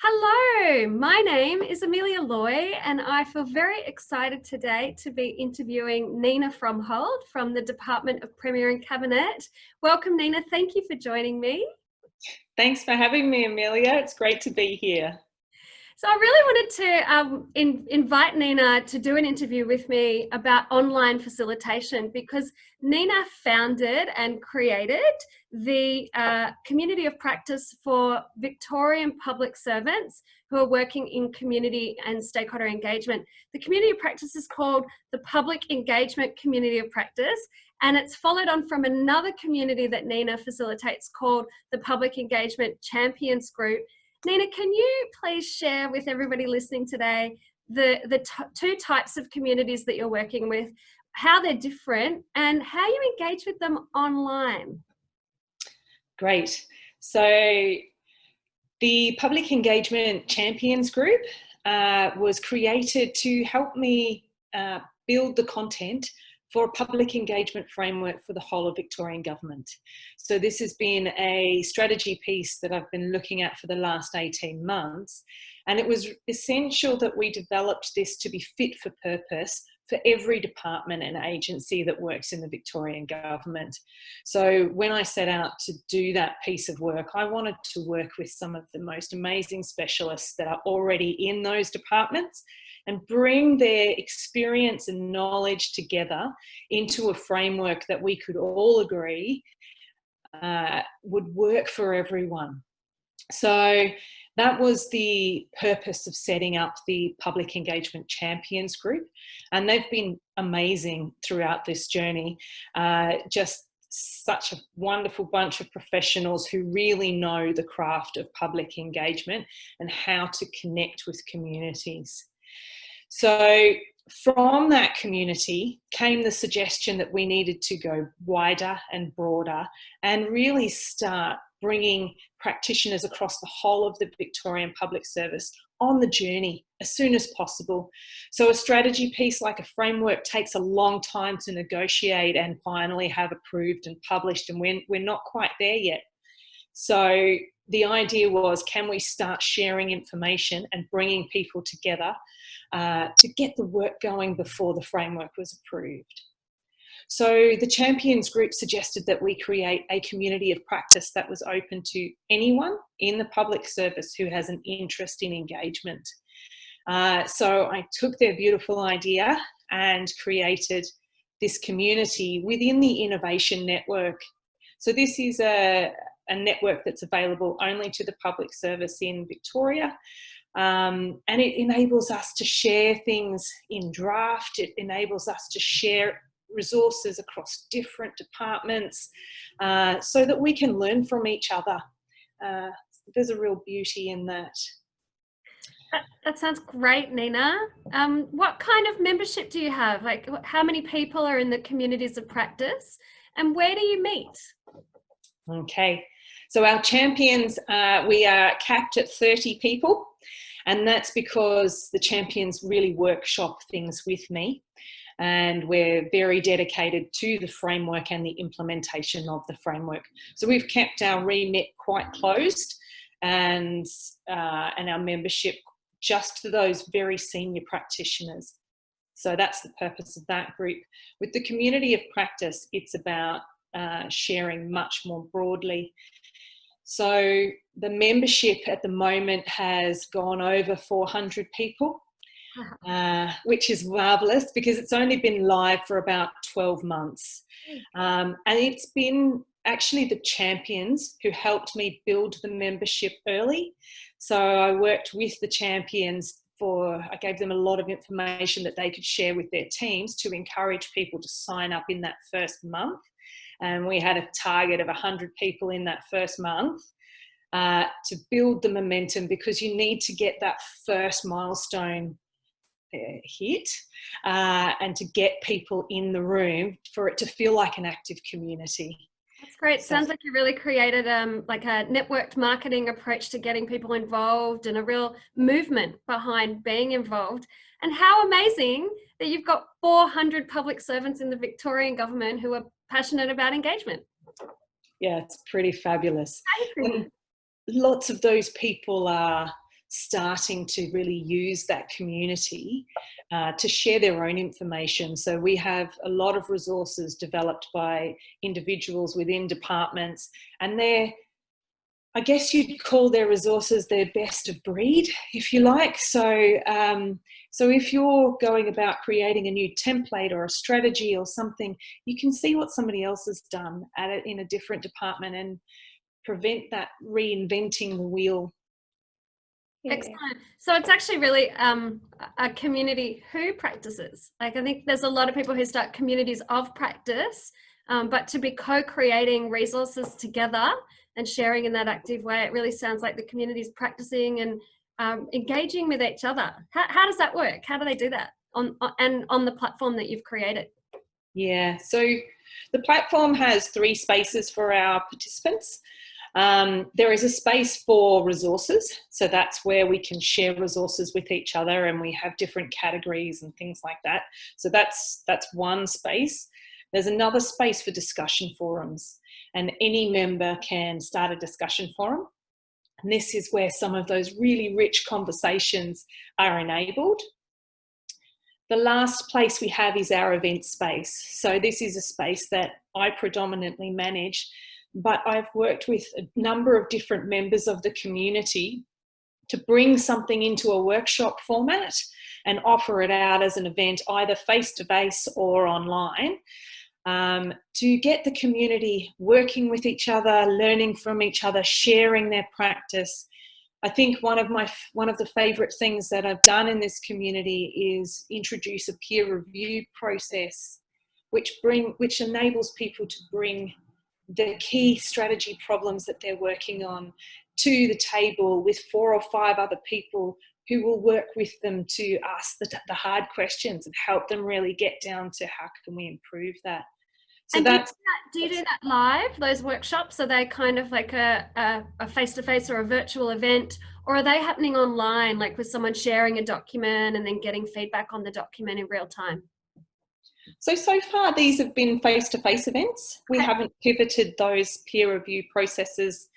Hello, my name is Amelia Loy, and I feel very excited today to be interviewing Nina Fromhold from the Department of Premier and Cabinet. Welcome, Nina. Thank you for joining me. Thanks for having me, Amelia. It's great to be here. So I really wanted to invite Nina to do an interview with me about online facilitation because Nina founded and created the community of practice for Victorian public servants who are working in community and stakeholder engagement. The community of practice is called the Public Engagement Community of Practice, and it's followed on from another community that Nina facilitates called the Public Engagement Champions Group. Nina, can you please share with everybody listening today the two types of communities that you're working with, how they're different, and how you engage with them online? Great. So the Public Engagement Champions Group was created to help me build the content for a public engagement framework for the whole of Victorian government. So this has been a strategy piece that I've been looking at for the last 18 months. And it was essential that we developed this to be fit for purpose for every department and agency that works in the Victorian government. So when I set out to do that piece of work, I wanted to work with some of the most amazing specialists that are already in those departments and bring their experience and knowledge together into a framework that we could all agree would work for everyone. So that was the purpose of setting up the Public Engagement Champions Group, and they've been amazing throughout this journey. Just such a wonderful bunch of professionals who really know the craft of public engagement and how to connect with communities. So from that community came the suggestion that we needed to go wider and broader and really start bringing practitioners across the whole of the Victorian public service on the journey as soon as possible. So a strategy piece like a framework takes a long time to negotiate and finally have approved and published, and we're not quite there yet. So the idea was, can we start sharing information and bringing people together to get the work going before the framework was approved? So the Champions Group suggested that we create a community of practice that was open to anyone in the public service who has an interest in engagement. So I took their beautiful idea and created this community within the Innovation Network. So this is a network that's available only to the public service in Victoria. And it enables us to share things in draft. It enables us to share resources across different departments so that we can learn from each other. There's a real beauty in that. That sounds great, Nina. What kind of membership do you have? Like, how many people are in the communities of practice, and where do you meet? Okay, so our champions, we are capped at 30 people, and that's because the champions really workshop things with me, and we're very dedicated to the framework and the implementation of the framework. So we've kept our remit quite closed and our membership just to those very senior practitioners. So that's the purpose of that group. With the community of practice, it's about sharing much more broadly. So the membership at the moment has gone over 400 people, which is marvellous because it's only been live for about 12 months. And it's been actually the champions who helped me build the membership early. So I worked with the champions I gave them a lot of information that they could share with their teams to encourage people to sign up in that first month. And we had a target of 100 people in that first month to build the momentum, because you need to get that first milestone hit and to get people in the room for it to feel like an active community. That's great. Sounds like you really created like a networked marketing approach to getting people involved and a real movement behind being involved. And how amazing that you've got 400 public servants in the Victorian government who are passionate about engagement. Yeah, it's pretty fabulous. Lots of those people are starting to really use that community to share their own information. So we have a lot of resources developed by individuals within departments, and I guess you'd call their resources their best of breed, if you like. So, so if you're going about creating a new template or a strategy or something, you can see what somebody else has done at it in a different department and prevent that reinventing the wheel. Yeah. Excellent. So it's actually really a community who practices. Like, I think there's a lot of people who start communities of practice, but to be co-creating resources together and sharing in that active way, it really sounds like the community's practicing and engaging with each other. How does that work? How do they do that on the platform that you've created? Yeah, so the platform has 3 spaces for our participants. There is a space for resources, so that's where we can share resources with each other, and we have different categories and things like that. So that's one space. There's another space for discussion forums, and any member can start a discussion forum. And this is where some of those really rich conversations are enabled. The last place we have is our event space. So this is a space that I predominantly manage, but I've worked with a number of different members of the community to bring something into a workshop format and offer it out as an event, either face-to-face or online, to get the community working with each other, learning from each other, sharing their practice. I think one of the favourite things that I've done in this community is introduce a peer review process, which enables people to bring the key strategy problems that they're working on to the table with 4 or 5 other people who will work with them to ask the hard questions and help them really get down to how can we improve that. So and do you do that live, those workshops? Are they kind of like a face-to-face or a virtual event, or are they happening online, like with someone sharing a document and then getting feedback on the document in real time? So far these have been face-to-face events. We haven't pivoted those peer review processes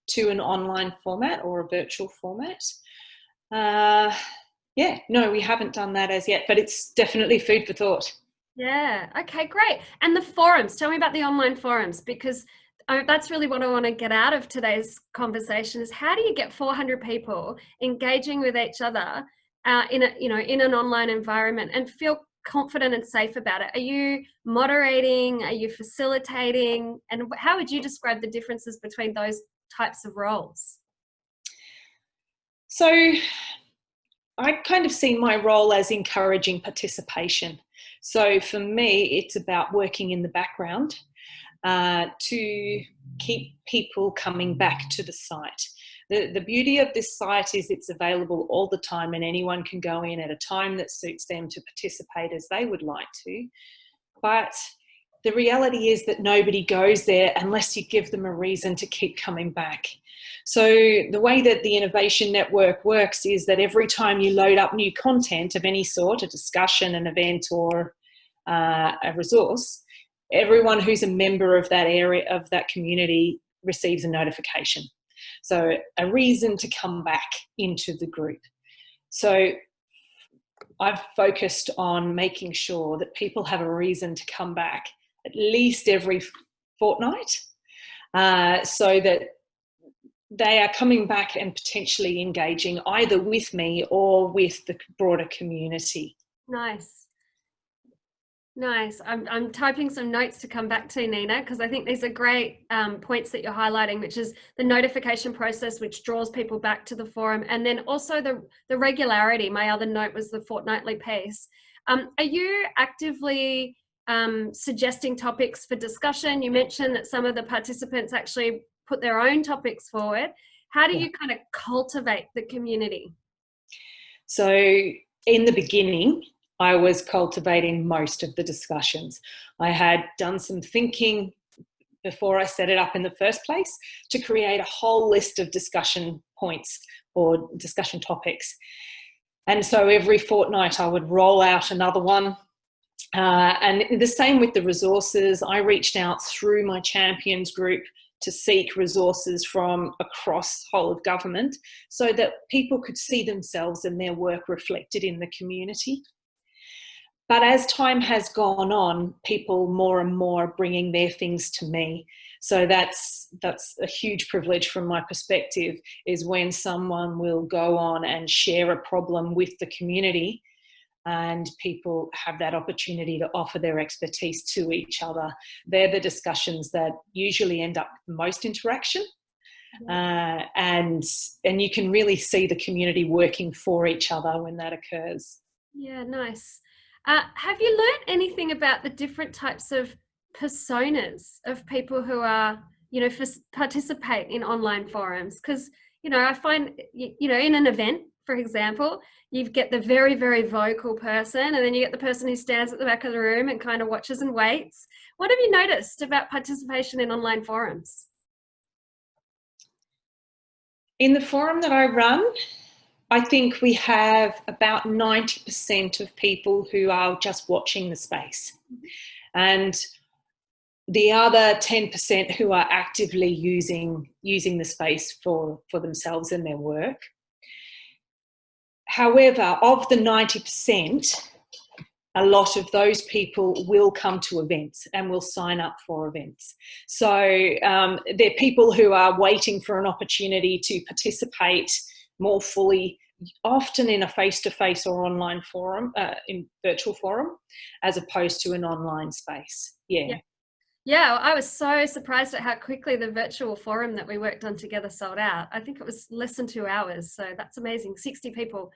to an online format or a virtual format. Yeah, no, we haven't done that as yet, but it's definitely food for thought. Yeah, okay, great. And the forums, tell me about the online forums, because that's really what I want to get out of today's conversation is how do you get 400 people engaging with each other in an online environment and feel confident and safe about it? Are you moderating? Are you facilitating? And how would you describe the differences between those types of roles? So I kind of see my role as encouraging participation. So for me, it's about working in the background to keep people coming back to the site. The beauty of this site is it's available all the time, and anyone can go in at a time that suits them to participate as they would like to. But the reality is that nobody goes there unless you give them a reason to keep coming back. So the way that the Innovation Network works is that every time you load up new content of any sort, a discussion, an event, or a resource, everyone who's a member of that area, of that community, receives a notification. So a reason to come back into the group. So I've focused on making sure that people have a reason to come back at least every fortnight, so that they are coming back and potentially engaging either with me or with the broader community. Nice. I'm typing some notes to come back to, Nina, because I think these are great points that you're highlighting, which is the notification process, which draws people back to the forum, and then also the regularity. My other note was the fortnightly pace. Are you actively suggesting topics for discussion? You mentioned that some of the participants actually put their own topics forward. How do you kind of cultivate the community? So in the beginning, I was cultivating most of the discussions. I had done some thinking before I set it up in the first place to create a whole list of discussion points or discussion topics. And so every fortnight I would roll out another one. And the same with the resources. I reached out through my champions group to seek resources from across the whole of government so that people could see themselves and their work reflected in the community. But as time has gone on, people more and more are bringing their things to me. So that's a huge privilege from my perspective, is when someone will go on and share a problem with the community and people have that opportunity to offer their expertise to each other. They're the discussions that usually end up with the most interaction. And you can really see the community working for each other when that occurs. Yeah, nice. Have you learned anything about the different types of personas of people who are, participate in online forums? Because, I find, in an event, for example, you get the very, very vocal person, and then you get the person who stands at the back of the room and kind of watches and waits. What have you noticed about participation in online forums? In the forum that I run, I think we have about 90% of people who are just watching the space, and the other 10% who are actively using the space for themselves and their work. However, of the 90%, a lot of those people will come to events and will sign up for events. So they're people who are waiting for an opportunity to participate more fully, often in a face-to-face or online forum, in virtual forum, as opposed to an online space. Yeah, I was so surprised at how quickly the virtual forum that we worked on together sold out. I think it was less than 2 hours. So that's amazing. 60 people.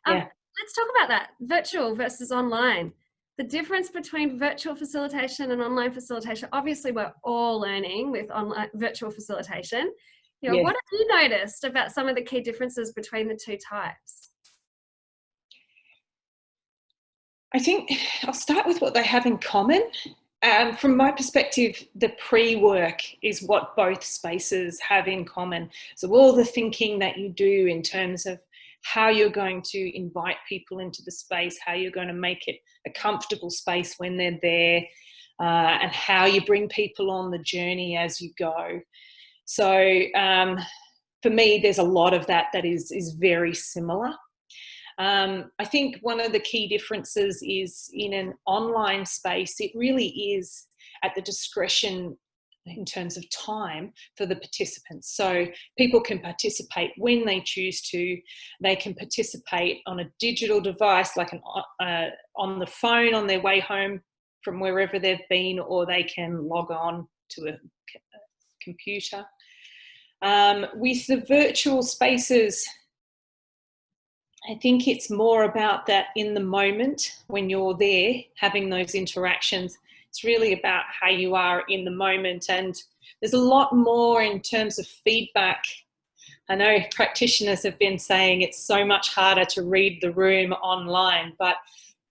Let's talk about that, virtual versus online. The difference between virtual facilitation and online facilitation. Obviously, we're all learning with online virtual facilitation. What have you noticed about some of the key differences between the two types? I think I'll start with what they have in common. From my perspective, the pre-work is what both spaces have in common. So all the thinking that you do in terms of how you're going to invite people into the space, how you're going to make it a comfortable space when they're there, and how you bring people on the journey as you go. So for me, there's a lot of that is very similar. I think one of the key differences is in an online space, it really is at the discretion in terms of time for the participants. So people can participate when they choose to. They can participate on a digital device, like on the phone on their way home from wherever they've been, or they can log on to a computer. With the virtual spaces, I think it's more about that in the moment when you're there having those interactions. It's really about how you are in the moment, and there's a lot more in terms of feedback. I know practitioners have been saying it's so much harder to read the room online, but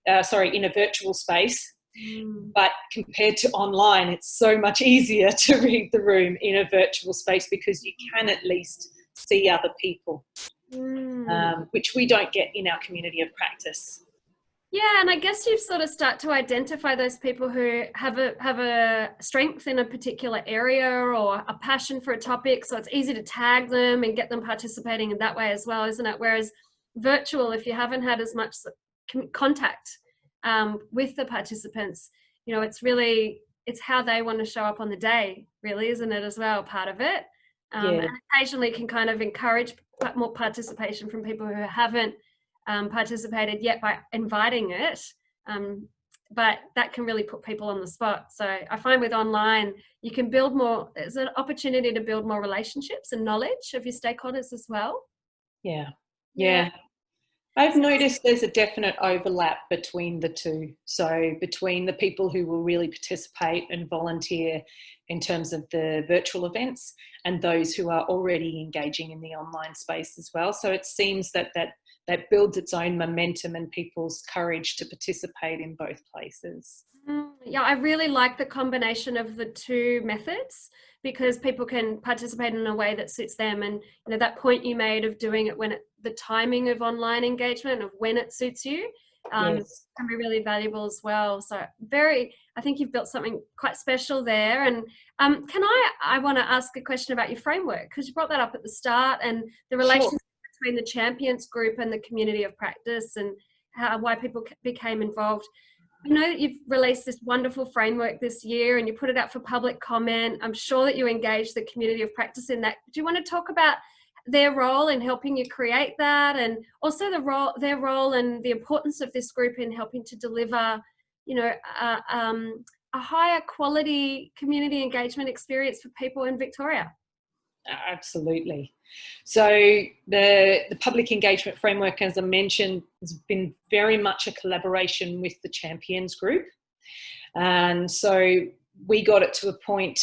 in a virtual space. But compared to online, it's so much easier to read the room in a virtual space because you can at least see other people. Which we don't get in our community of practice. Yeah, and I guess you sort of start to identify those people who have a strength in a particular area or a passion for a topic, so it's easy to tag them and get them participating in that way as well, isn't it? Whereas virtual, if you haven't had as much contact with the participants, it's how they want to show up on the day, really, isn't it, as well, part of it? And occasionally can kind of encourage more participation from people who haven't participated yet by inviting it, but that can really put people on the spot. So I find with online, you can build more, there's an opportunity to build more relationships and knowledge of your stakeholders as well. Yeah. I've noticed there's a definite overlap between the two. So between the people who will really participate and volunteer in terms of the virtual events and those who are already engaging in the online space as well. So it seems that builds its own momentum and people's courage to participate in both places. Yeah, I really like the combination of the two methods because people can participate in a way that suits them. And that point you made of doing it when the timing of online engagement, of when it suits you, Yes. can be really valuable as well. So I think you've built something quite special there. And I want to ask a question about your framework, because you brought that up at the start, and the Sure. relationship between the champions group and the community of practice, and why people became involved. I know that you've released this wonderful framework this year and you put it out for public comment. I'm sure that you engage the community of practice in that. Do you want to talk about their role in helping you create that, and also their role and the importance of this group in helping to deliver, you know, a higher quality community engagement experience for people in Victoria? Absolutely. So the public engagement framework, as I mentioned, has been very much a collaboration with the Champions Group. And so we got it to a point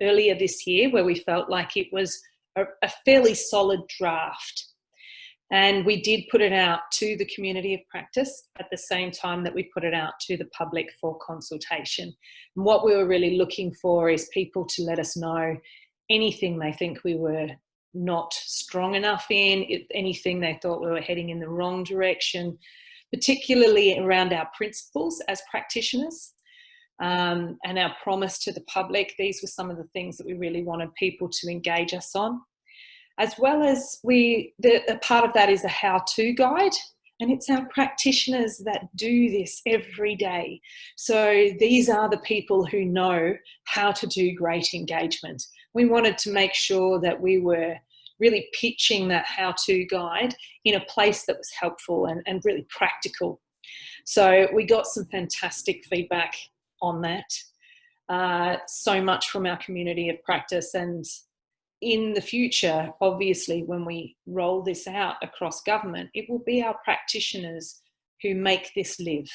earlier this year where we felt like it was a fairly solid draft. And we did put it out to the community of practice at the same time that we put it out to the public for consultation. And what we were really looking for is people to let us know anything they think we were not strong enough in, anything they thought we were heading in the wrong direction, particularly around our principles as practitioners, and our promise to the public. These were some of the things that we really wanted people to engage us on. As well as a part of that is a how-to guide, and it's our practitioners that do this every day. So these are the people who know how to do great engagement. We wanted to make sure that we were really pitching that how-to guide in a place that was helpful and really practical. So we got some fantastic feedback on that, so much from our community of practice. And in the future, obviously, when we roll this out across government, it will be our practitioners who make this live.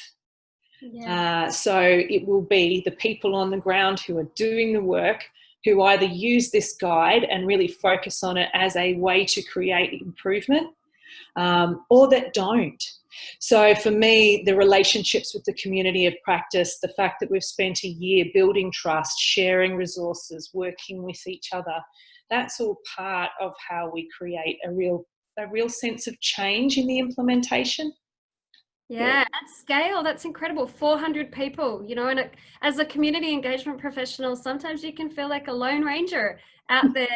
Yeah. So it will be the people on the ground who are doing the work, who either use this guide and really focus on it as a way to create improvement, or that don't. So for me, the relationships with the community of practice, the fact that we've spent a year building trust, sharing resources, working with each other, that's all part of how we create a real sense of change in the implementation. Yeah, at scale, that's incredible. 400 people, and as a community engagement professional, sometimes you can feel like a lone ranger out there,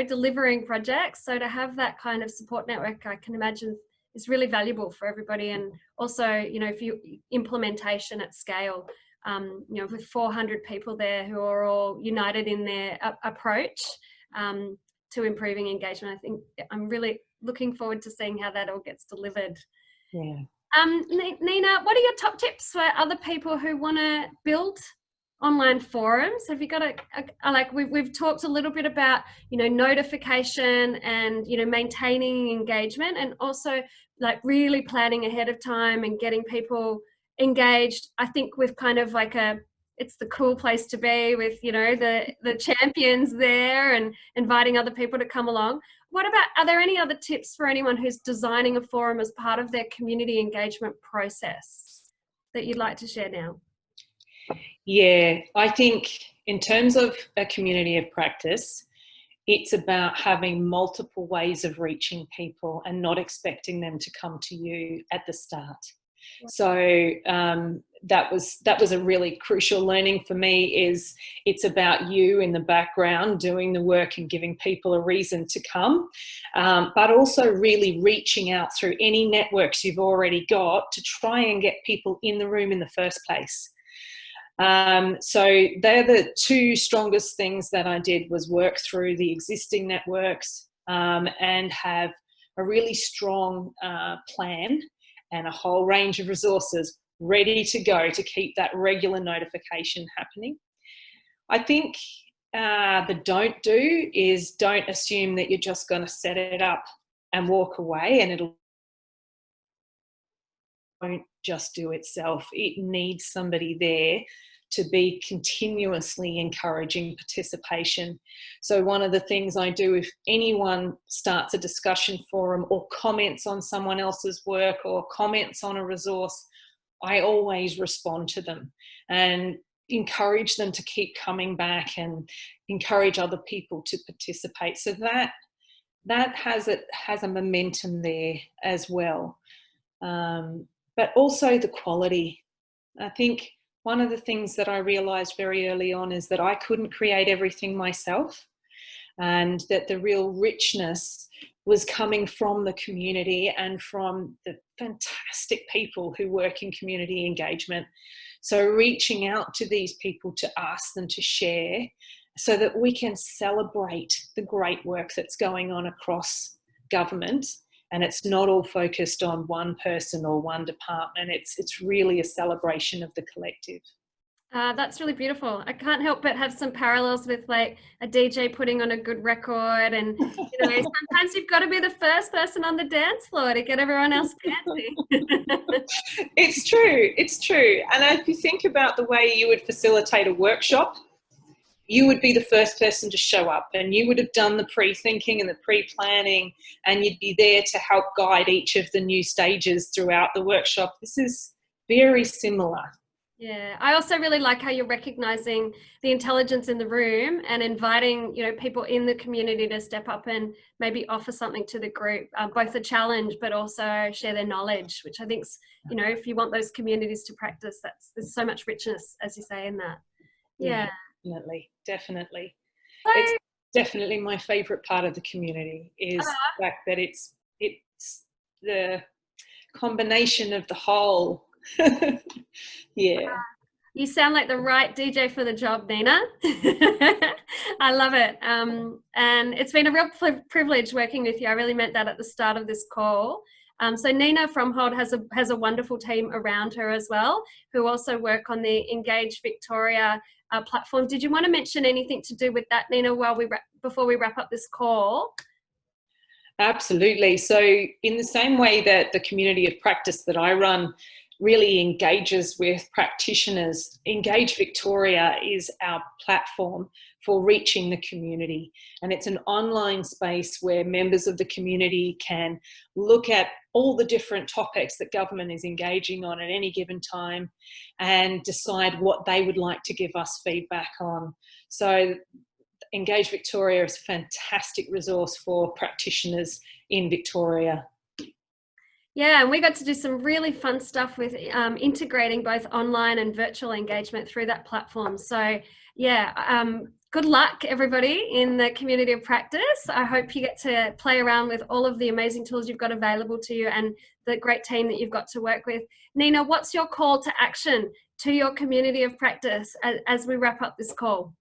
delivering projects. So to have that kind of support network, I can imagine, is really valuable for everybody. And also, if you implementation at scale, with 400 people there who are all united in their approach to improving engagement, I think I'm really looking forward to seeing how that all gets delivered. Yeah. Nina, what are your top tips for other people who want to build online forums? Have you got we've talked a little bit about, notification and, maintaining engagement, and also like really planning ahead of time and getting people engaged. I think with kind of like it's the cool place to be with, the champions there and inviting other people to come along. Are there any other tips for anyone who's designing a forum as part of their community engagement process that you'd like to share now? Yeah, I think in terms of a community of practice, it's about having multiple ways of reaching people and not expecting them to come to you at the start. So that was a really crucial learning for me. Is it's about you in the background doing the work and giving people a reason to come, but also really reaching out through any networks you've already got to try and get people in the room in the first place. So they're the two strongest things that I did, was work through the existing networks and have a really strong plan and a whole range of resources ready to go to keep that regular notification happening. I think the don't do is don't assume that you're just going to set it up and walk away and it'll won't just do itself. It needs somebody there to be continuously encouraging participation. So one of the things I do, if anyone starts a discussion forum or comments on someone else's work or comments on a resource, I always respond to them and encourage them to keep coming back and encourage other people to participate. So that has a momentum there as well. but also the quality. I think one of the things that I realised very early on is that I couldn't create everything myself, and that the real richness was coming from the community and from the fantastic people who work in community engagement. So reaching out to these people to ask them to share so that we can celebrate the great work that's going on across government, and it's not all focused on one person or one department. It's really a celebration of the collective. That's really beautiful. I can't help but have some parallels with like a DJ putting on a good record, and sometimes you've got to be the first person on the dance floor to get everyone else dancing. It's true. It's true. And if you think about the way you would facilitate a workshop, you would be the first person to show up, and you would have done the pre-thinking and the pre-planning, and you'd be there to help guide each of the new stages throughout the workshop. This is very similar. Yeah, I also really like how you're recognizing the intelligence in the room and inviting, people in the community to step up and maybe offer something to the group, both a challenge, but also share their knowledge, which I think's, if you want those communities to practice, there's so much richness, as you say, in that. Yeah. Definitely. So, it's definitely my favorite part of the community is the fact that it's the combination of the whole. Yeah. You sound like the right DJ for the job, Nina. I love it. And it's been a real privilege working with you. I really meant that at the start of this call. So Nina Fromhold has a wonderful team around her as well, who also work on the Engage Victoria platform. Did you want to mention anything to do with that, Nina, before we wrap up this call? Absolutely. So in the same way that the community of practice that I run really engages with practitioners, Engage Victoria is our platform for reaching the community. And it's an online space where members of the community can look at all the different topics that government is engaging on at any given time and decide what they would like to give us feedback on. So Engage Victoria is a fantastic resource for practitioners in Victoria. Yeah, and we got to do some really fun stuff with integrating both online and virtual engagement through that platform. So yeah, good luck everybody in the community of practice. I hope you get to play around with all of the amazing tools you've got available to you and the great team that you've got to work with. Nina, what's your call to action to your community of practice as we wrap up this call?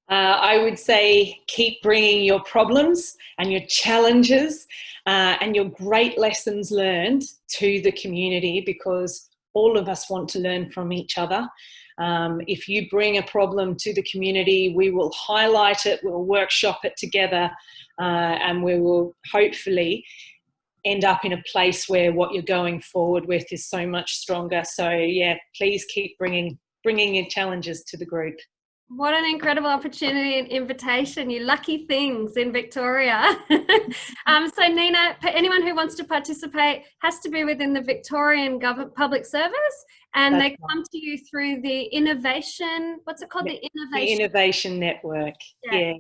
I would say keep bringing your problems and your challenges and your great lessons learned to the community, because all of us want to learn from each other. If you bring a problem to the community, we will highlight it, we'll workshop it together, and we will hopefully end up in a place where what you're going forward with is so much stronger. So yeah, please keep bringing your challenges to the group. What an incredible opportunity and invitation, you lucky things in Victoria. So Nina, anyone who wants to participate has to be within the Victorian government public service, and they come to you through the innovation, what's it called? The Innovation Network. Yeah.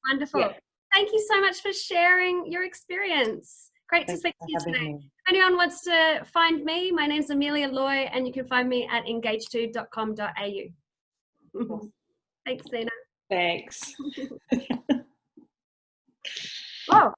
Wonderful. Yeah. Thank you so much for sharing your experience. Great to speak to you today. If anyone wants to find me, my name's Amelia Loy, and you can find me at engage2.com.au. Thanks, Nina. Thanks. Oh.